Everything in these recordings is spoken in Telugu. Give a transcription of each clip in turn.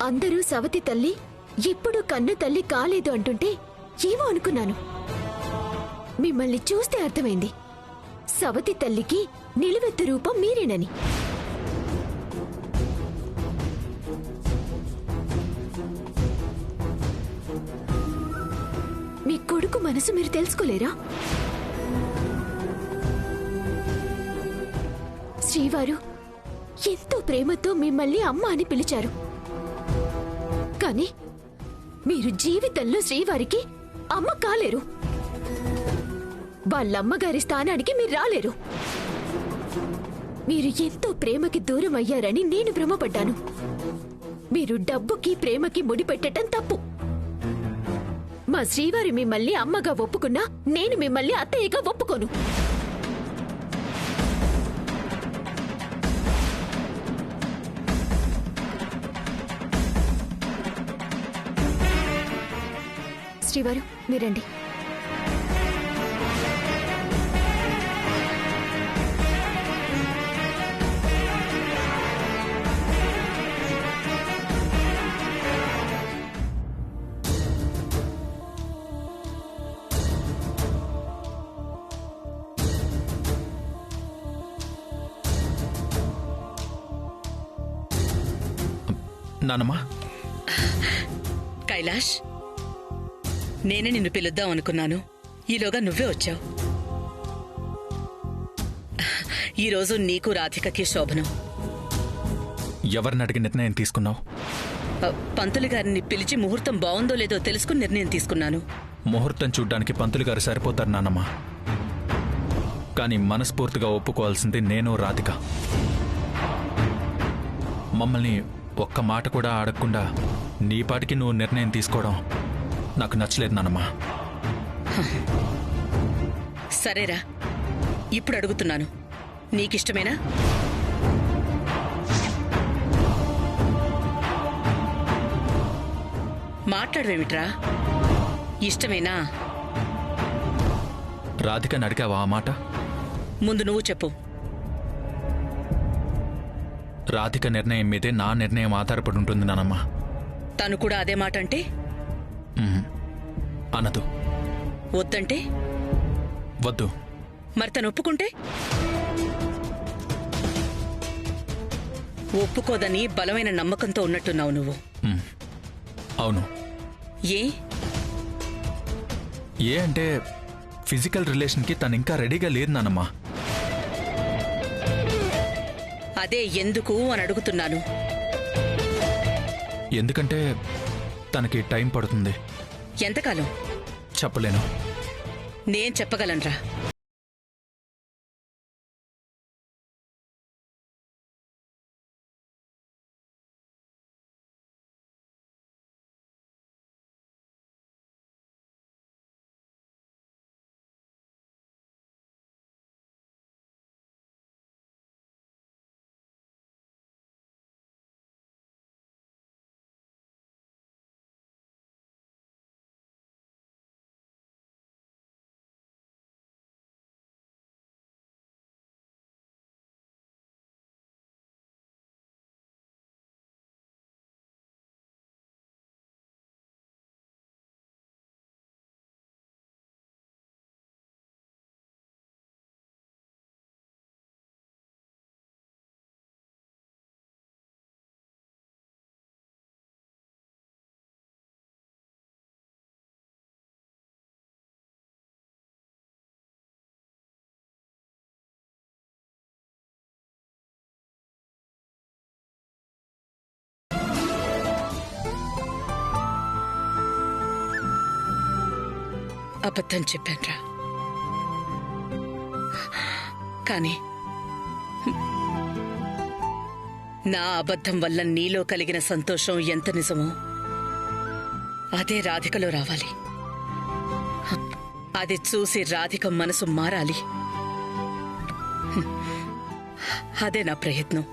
అందరూ సవతి తల్లి ఎప్పుడు కన్ను తల్లి కాలేదు అంటుంటే ఏమో అనుకున్నాను. మిమ్మల్ని చూస్తే అర్థమైంది, సవతి తల్లికి నిలువెత్తు రూపం మీరేనని. మీ కొడుకు మనసు మీరు తెలుసుకోలేరా? శ్రీవారు ఎంతో ప్రేమతో మిమ్మల్ని అమ్మ అని పిలిచారు. కానీ మీరు జీవితంలో శ్రీవారికి అమ్మ కాలేరు. వాళ్ళమ్మగారి స్థానానికి మీరు రాలేరు. మీరు ఎంతో ప్రేమకి దూరం అయ్యారని నేను భ్రమపడ్డాను. మీరు డబ్బుకి ప్రేమకి ముడిపెట్టడం తప్పు. మా శ్రీవారి మిమ్మల్ని అమ్మగా ఒప్పుకున్నా నేను మిమ్మల్ని అత్తయ్యగా ఒప్పుకోను. శ్రీవారు మీరండి. నానమ్మా. కైలాష్, నేనే నిన్ను పిలుద్దాం అనుకున్నాను. ఈలోగా నువ్వే వచ్చావు. ఈరోజు నీకు రాధికకి శోభనం. ఎవరిని అడిగి నిర్ణయం తీసుకున్నావు? పంతులు గారిని పిలిచి ముహూర్తం బాగుందో లేదో తెలుసుకుని నిర్ణయం తీసుకున్నాను. ముహూర్తం చూడ్డానికి పంతులు గారు సరిపోతారు నానమ్మా. కానీ మనస్ఫూర్తిగా ఒప్పుకోవాల్సింది నేను, రాధిక. మమ్మల్ని ఒక్క మాట కూడా అడగకుండా నీపాటికి నువ్వు నిర్ణయం తీసుకోవడం నాకు నచ్చలేదు నానమ్మా. సరేరా, ఇప్పుడు అడుగుతున్నాను, నీకిష్టమేనా? మాట్లాడవేమిట్రా? ఇష్టమేనా? రాధికని అడిగావా ఆ మాట? ముందు నువ్వు చెప్పు. రాధిక నిర్ణయం మీదే నా నిర్ణయం ఆధారపడి ఉంటుంది నానమ్మా. తను కూడా అదే మాట అంటే? అనదు. వద్దంటే? వద్దు. మరి తను ఒప్పుకుంటే? ఒప్పుకోదని బలమైన నమ్మకంతో ఉన్నట్టున్నావు నువ్వు. అవును. ఏ ఏ అంటే ఫిజికల్ రిలేషన్కి తను ఇంకా రెడీగా లేదు నానమ్మా. అదే ఎందుకు అని అడుగుతున్నాను. ఎందుకంటే తనకి టైం పడుతుంది. ఎంతకాలం? చెప్పలేను. నేను చెప్పగలనురా. అబద్ధం చెప్పాన్రా. కానీ నా అబద్ధం వల్ల నీలో కలిగిన సంతోషం ఎంత నిజమో అదే రాధికలో రావాలి. అది చూసి రాధిక మనసు మారాలి. అదే నా ప్రయత్నం.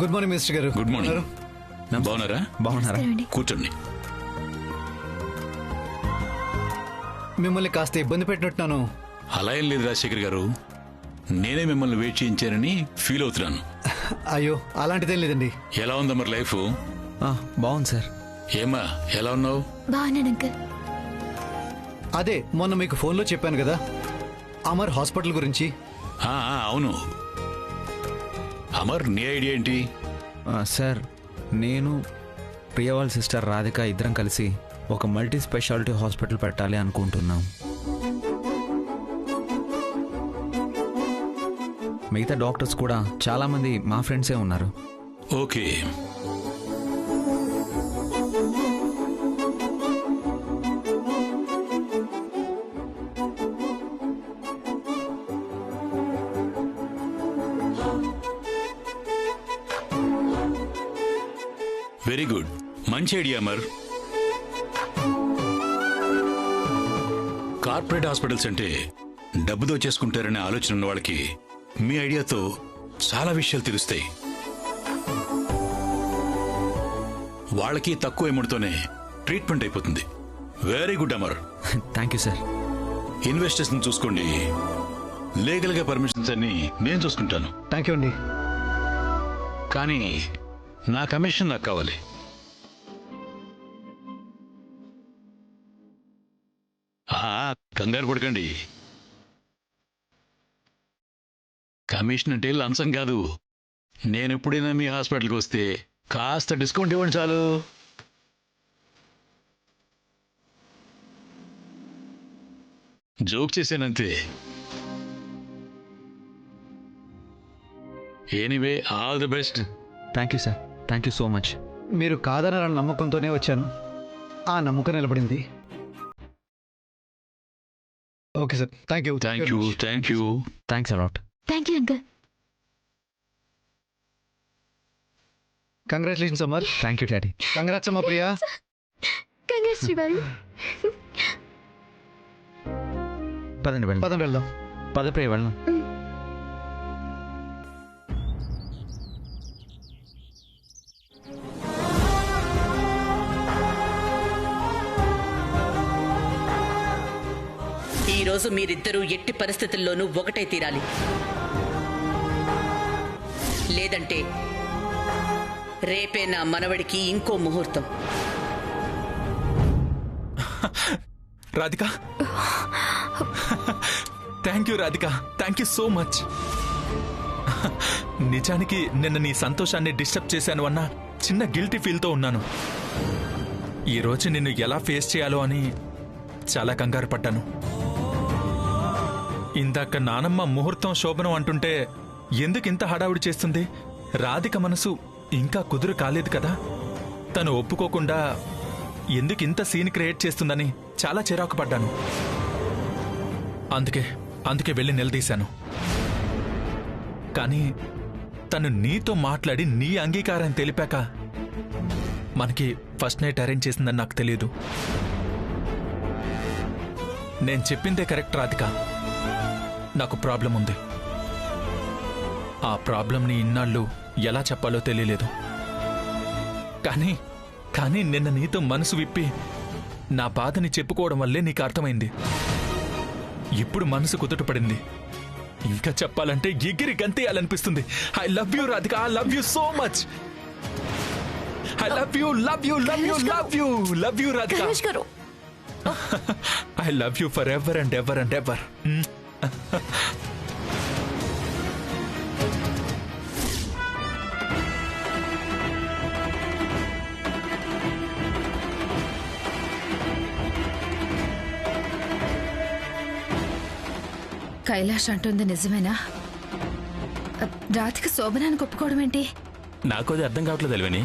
గుడ్ మార్నింగ్ మినిస్టర్ గారు. Good morning. బాగున్నారా? బాగున్నారా? కూర్చోండి. మిమ్మల్ని కాస్త ఇబ్బంది పెట్టినట్టున్నాను. అలా ఏం లేదు రాజశేఖర్ గారు, నేనే మిమ్మల్ని వెయిట్ చేయించానని ఫీల్ అవుతున్నాను. అయ్యో అలాంటిదేం లేదండి. ఎలా ఉందా మరి లైఫ్? బాగుంది సార్. ఏమా ఎలా ఉన్నావు? బాగున్నాను అంకుల్. అదే మొన్న మీకు ఫోన్లో చెప్పాను కదా అమర్ హాస్పిటల్ గురించి. అవును. అమర్, నీ ఐడియా ఏంటి? సార్, నేను ప్రియ వాళ్ళ సిస్టర్ రాధిక ఇద్దరం కలిసి ఒక మల్టీ స్పెషాలిటీ హాస్పిటల్ పెట్టాలి అనుకుంటున్నాం. మిగతా డాక్టర్స్ కూడా చాలామంది మా ఫ్రెండ్సే ఉన్నారు. ఓకే. వెరీ గుడ్, మంచి ఐడియా అమర్. కార్పొరేట్ హాస్పిటల్స్ అంటే డబ్బుతో చేసుకుంటారనే ఆలోచన ఉన్న వాళ్ళకి మీ ఐడియాతో చాలా విషయాలు తెలుస్తాయి. వాళ్ళకి తక్కువ అమౌంట్తోనే ట్రీట్మెంట్ అయిపోతుంది. Very good Amar. Thank you sir. Investors చూసుకోండి, లీగల్ గా పర్మిషన్స్ అన్ని నేను చూసుకుంటాను. థ్యాంక్ యూ అండి. కానీ నా కమిషన్ నాకు కావాలి. కంగారు పడకండి. కమిషన్ అంటే లంచం కాదు. నేను ఎప్పుడైనా మీ హాస్పిటల్కి వస్తే కాస్త డిస్కౌంట్ ఇవ్వండి చాలు. జోక్ చేశానంతే. Anyway, all the best. Thank you sir. Thank you so much. మీరు కాదన్న నమ్మకంతోనే వచ్చాను. ఆ నమ్మకం నిలబడింది. Okay sir, thank you. Thank you. Thank you. Thanks a lot. Thank you uncle. Congratulations Amar. Thank you daddy. Congrats అమ్మా ప్రియా. కంగ్రాట్స్ శ్రీవారి. పదండి వెళ్ళండి. పదం వెళ్దాం. పద ప్రియ వెళ్ళం. ఈ రోజు మీరిద్దరూ ఎట్టి పరిస్థితుల్లోనూ ఒకటై తీరాలి. లేదంటే రేపే నా మనవడికి ఇంకో ముహూర్తం. Radhika, thank you Radhika, thank you so much. నిజానికి నిన్న నీ సంతోషాన్ని డిస్టర్బ్ చేశాను అన్న చిన్న గిల్టీ ఫీల్తో ఉన్నాను. ఈరోజు నిన్ను ఎలా ఫేస్ చేయాలో అని చాలా కంగారు పడ్డాను. ఇందాక నానమ్మ ముహూర్తం శోభనం అంటుంటే ఎందుకు ఇంత హడావుడి చేస్తుంది? రాధిక మనసు ఇంకా కుదురు కాలేదు కదా. తను ఒప్పుకోకుండా ఎందుకు ఇంత సీన్ క్రియేట్ చేస్తుందని చాలా చిరాకు పడ్డాను. అందుకే వెళ్ళి నిలదీశాను. కానీ తను నీతో మాట్లాడి నీ అంగీకారం తెలిపాక మనకి ఫస్ట్ నైట్ అరేంజ్ చేసిందని నాకు తెలియదు. నేను చెప్పిందే కరెక్ట్ రాధిక. నాకు ప్రాబ్లం ఉంది. ఆ ప్రాబ్లంని ఇన్నాళ్ళు ఎలా చెప్పాలో తెలియలేదు. కానీ నిన్న నీతో మనసు విప్పి నా బాధని చెప్పుకోవడం వల్లే నీకు అర్థమైంది. ఇప్పుడు మనసు కుదుటపడింది. ఇంకా చెప్పాలంటే ఎగిరి గంతేయాలనిపిస్తుంది. I love you Radhika. I love you so much. I love you, love you, love you, love you, love you Radhika. I love you for ever and ever and ever. Kailash అంటుంది నిజమేనా? రాధిక శోభనానికి ఒప్పుకోవడం ఏంటి? నాకు అది అర్థం కావట్లేదు అల్వేని.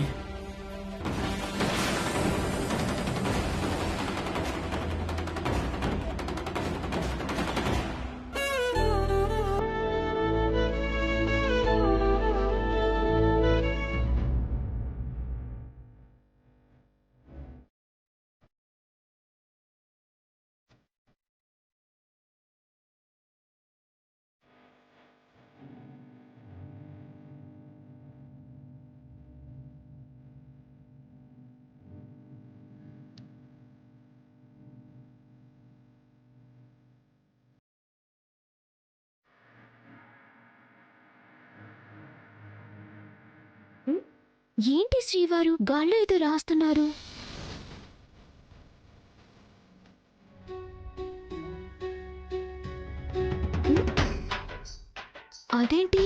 ఏంటి శ్రీవారు గాల్లో ఏదో రాస్తున్నారు? అదేంటి,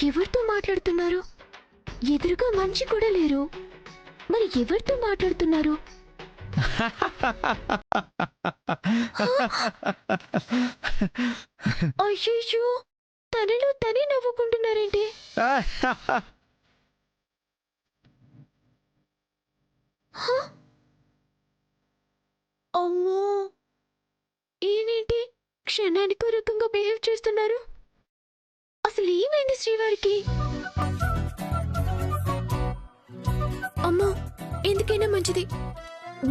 ఎవరితో మాట్లాడుతున్నారు? ఎదురుగా మనిషి కూడా లేరు. మరి ఎవరితో మాట్లాడుతున్నారు? అయ్యో, తనలో తనే నవ్వుకుంటున్నారేంటి? అమ్మో, ఈయనేంటి క్షణానికి ఒక రకంగా బిహేవ్ చేస్తున్నారు? అసలు ఏమైంది శ్రీవారికి? అమ్మో, ఎందుకైనా మంచిది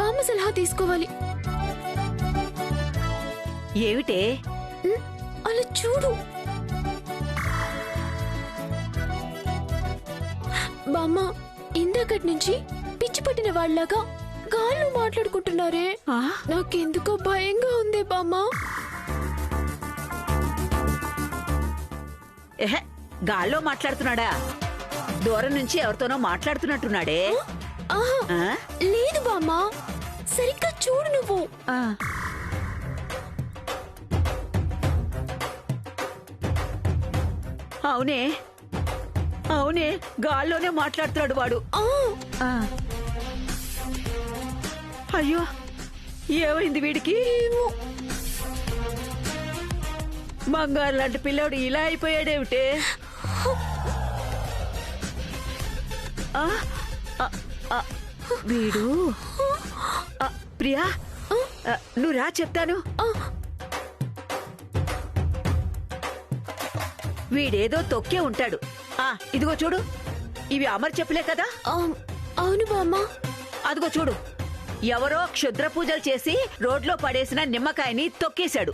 బామ్మ సలహా తీసుకోవాలి. ఏమిటే? అలా చూడు బామ్మ, ఇందాకటి నుంచి పిచ్చి పట్టిన వాళ్ళలాగా గాల్లో మాట్లాడుకుంటున్నారే. నాకెందుకో భయంగా ఉంది బామ్మ. గాల్లో మాట్లాడుతున్నాడా? దూరం నుంచి ఎవరితోనో మాట్లాడుతున్నట్టున్నాడే. ఆహా, లేదు బామ్మ, సరిగ్గా చూడు నువ్వు. అవునే అవునే, గాల్లోనే మాట్లాడుతున్నాడు వాడు. అయ్యో, ఏమైంది వీడికి? బంగారు లాంటి పిల్లోడు ఇలా అయిపోయాడేమిటే? వీడు ప్రియా, నువ్వు రా చెప్తాను. వీడేదో తొక్కే ఉంటాడు. ఇదిగో చూడు, ఇవి అమర్ చెప్పులే కదా? అవును బామ్మ. అదిగో చూడు, ఎవరో క్షుద్ర పూజలు చేసి రోడ్లో పడేసిన నిమ్మకాయని తొక్కేశాడు.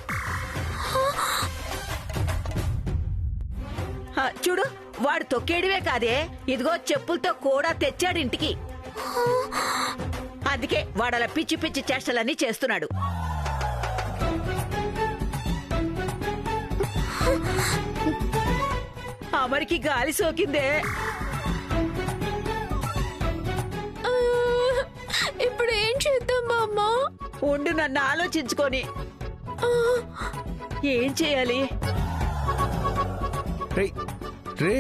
చూడు, వాడు తొక్కేయడమే కాదే, ఇదిగో చెప్పులతో కూడా తెచ్చాడు ఇంటికి. అందుకే వాడలా పిచ్చి పిచ్చి చేష్టలన్నీ చేస్తున్నాడు. అమరికి గాలి సోకిందే. ఇప్పుడు ఏం చేద్దాం బామ్మ? ఉండు, నన్ను ఆలోచించుకొని ఏం చేయాలి? రే రే,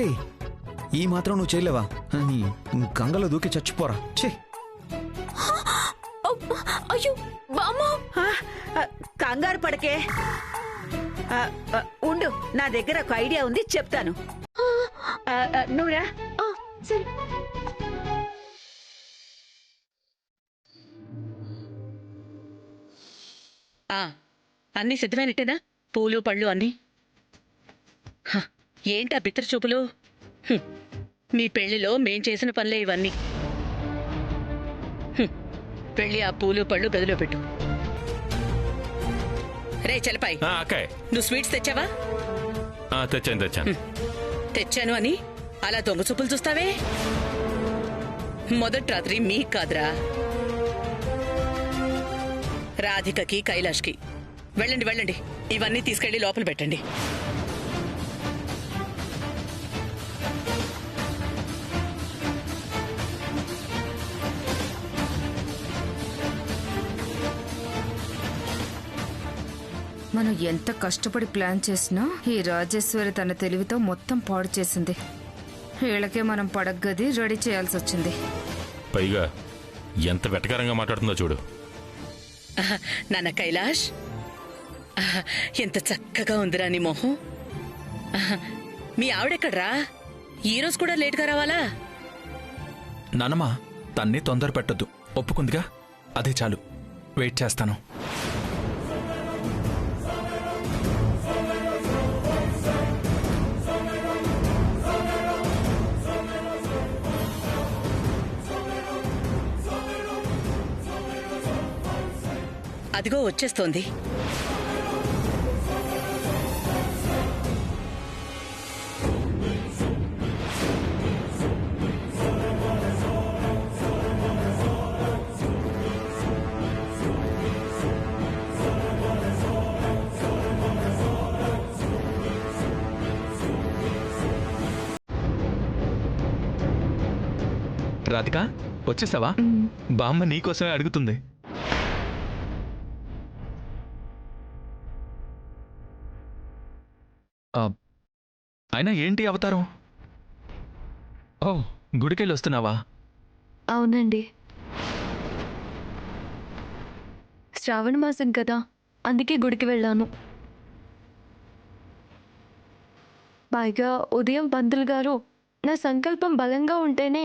ఈ మాత్రం నువ్వు చేయలేవా? నీ గంగలో దూకి చచ్చిపోరా. ఛీ, అయ్యో బామ్మ, కంగారు పడకే. ఉండు, నా దగ్గర ఒక ఐడియా ఉంది, చెప్తాను. నువ్వురా. సరే. అన్నీ సిద్ధమైనట్టేనా? పూలు పళ్ళు అన్నీ? ఏంటా బిత్తర చూపులు? మీ పెళ్లిలో మేం చేసిన పనులే ఇవన్నీ. పెళ్లి ఆ పూలు పళ్ళు గదిలో పెట్టు. రే చలపాయ్, అక్కాయ్, నువ్వు స్వీట్స్ తెచ్చావా? తెచ్చాను. తెచ్చాను అని అలా దొంగ చూపులు చూస్తావే? మొదటి రాత్రి మీకు కాదురా, రాధికకి కైలాష్కి. వెళ్ళండి వెళ్ళండి, ఇవన్నీ తీసుకెళ్లి లోపల పెట్టండి. మనం ఎంత కష్టపడి ప్లాన్ చేసినా ఈ రాజేశ్వరి తన తెలివితో మొత్తం పాడు చేసింది. వీళ్ళకే మనం పడగ్గది రెడీ చేయాల్సి వచ్చింది. పైగా ఎంత వెటకారంగా మాట్లాడుతుందో చూడు. నాన్న కైలాష్, ఎంత చక్కగా ఉందిరా నీ మొహం. మీ ఆవిడెక్కడ్రా? ఈరోజు కూడా లేట్గా రావాలా? నానమ్మా, తన్ని తొందర పెట్టద్దు, ఒప్పుకుందిగా, అదే చాలు. వెయిట్ చేస్తాను. అదిగో వచ్చేస్తోంది. రాధిక వచ్చేసావా? బామ్మ నీకోసమే అడుగుతుంది. అయినా ఏంటి అవతారం? ఓ, గుడికెళ్ళి వస్తున్నావా? అవునండి, శ్రావణ మాసం కదా, అందుకే గుడికి వెళ్ళాను. పైగా ఉదయం పంతులు గారు నా సంకల్పం బలంగా ఉంటేనే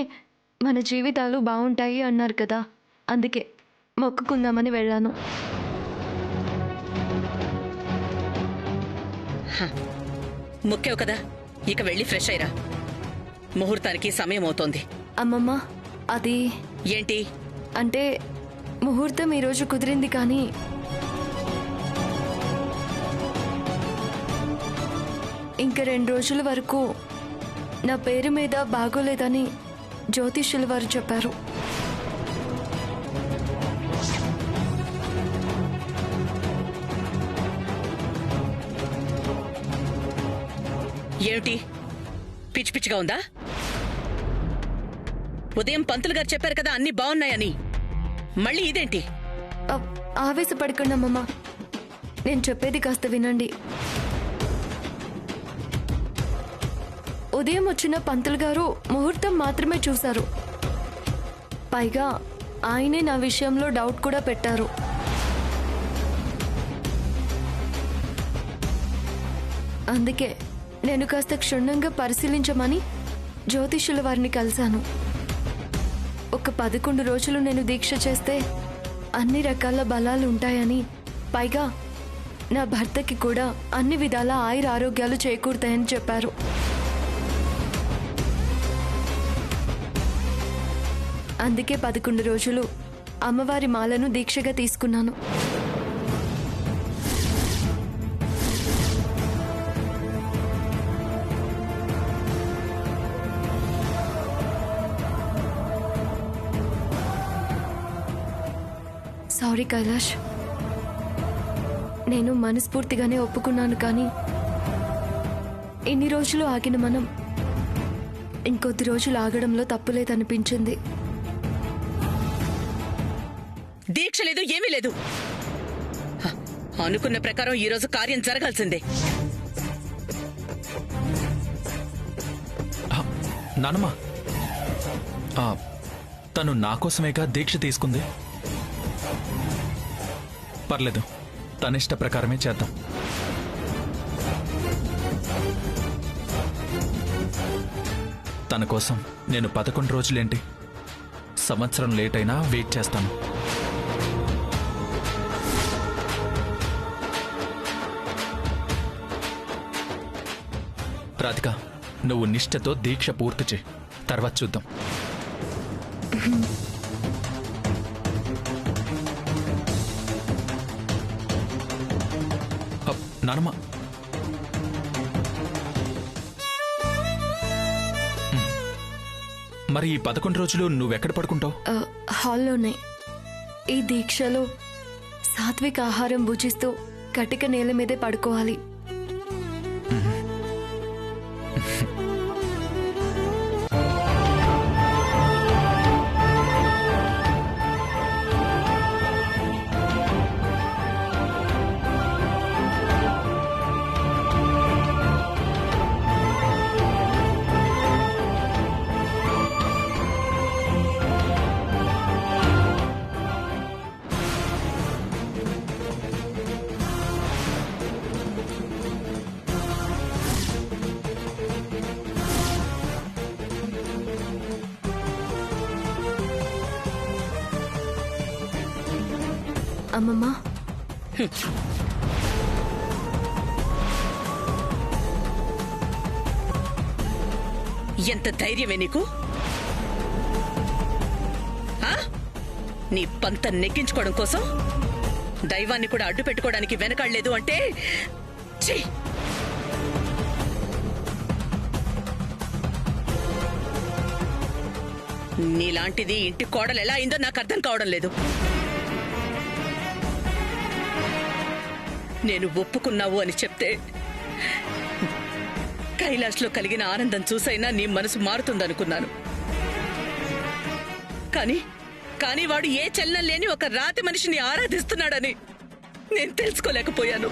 మన జీవితాలు బాగుంటాయి అన్నారు కదా, అందుకే మొక్కుకుందామని వెళ్ళాను. మొక్కావు కదా, ఇక వెళ్ళి ఫ్రెష్ అయ్యరా. ముహూర్తానికి సమయం అవుతోంది. అమ్మమ్మ, అది ఏంటి? అంటే ముహూర్తం ఈరోజు కుదిరింది, కానీ ఇంక 2 రోజుల వరకు నా పేరు మీద బాగోలేదని జ్యోతిష్యుల వారు చెప్పారు. ఏమిటి పిచ్చి పిచ్చిగా ఉందా? ఉదయం పంతులు గారు చెప్పారు కదా అన్ని బాగున్నాయని, మళ్ళీ ఇదేంటి? ఆవేశపడకండి అమ్మమ్మ, నేను చెప్పేది కాస్త వినండి. ఉదయం వచ్చిన పంతులు గారు ముహూర్తం మాత్రమే చూశారు. పైగా ఆయనే నా విషయంలో డౌట్ కూడా పెట్టారు. అందుకే నేను కాస్త క్షుణ్ణంగా పరిశీలించమని జ్యోతిష్యుల వారిని కలిశాను. ఒక 11 రోజులు నేను దీక్ష చేస్తే అన్ని రకాల బలాలు ఉంటాయని, పైగా నా భర్తకి కూడా అన్ని విధాల ఆయుర ఆరోగ్యాలు చేకూరుతాయని చెప్పారు. అందుకే 11 రోజులు అమ్మవారి మాలను దీక్షగా తీసుకున్నాను. సారీ కైలాష్, నేను మనస్ఫూర్తిగానే ఒప్పుకున్నాను, కానీ ఇన్ని రోజులు ఆగిన మనం ఇంకొద్ది రోజులు ఆగడంలో తప్పులేదనిపించింది. దీక్ష లేదు, ఏమీ లేదు. అనుకున్న ప్రకారం ఈరోజు కార్యం జరగాల్సిందే. నానమ్మ, తను నా కోసమేగా దీక్ష తీసుకుంది. పర్లేదు, తన ఇష్ట ప్రకారమే చేద్దాం. తన కోసం నేను 11 రోజులేంటి, సంవత్సరం లేట్ అయినా వెయిట్ చేస్తాను. రాధిక, నువ్వు నిష్ఠతో దీక్ష పూర్తి చేయి, తర్వాత చూద్దాం. నానమ్మ, మరి ఈ 11 రోజులు నువ్వెక్కడ పడుకుంటావు? హాల్లోనే. ఈ దీక్షలో సాత్విక ఆహారం భుజిస్తూ కటిక నేల మీదే పడుకోవాలి. అమ్మమ్మ, ఎంత ధైర్యమే నీకు? నీ పంత నెగ్గించుకోవడం కోసం దైవాన్ని కూడా అడ్డు పెట్టుకోవడానికి వెనకాడలేదు అంటే ఛీ! నీలాంటిది ఇంటి కోడలు ఎలా అయిందో నాకు అర్థం కావడం లేదు. నేను ఒప్పుకున్నావు అని చెప్తే కైలాష్లో కలిగిన ఆనందం చూసైనా నీ మనసు మారుతుందనుకున్నాను. కానీ వాడు ఏ చలనం లేని ఒక రాతి మనిషిని ఆరాధిస్తున్నాడని నేను తెలుసుకోలేకపోయాను.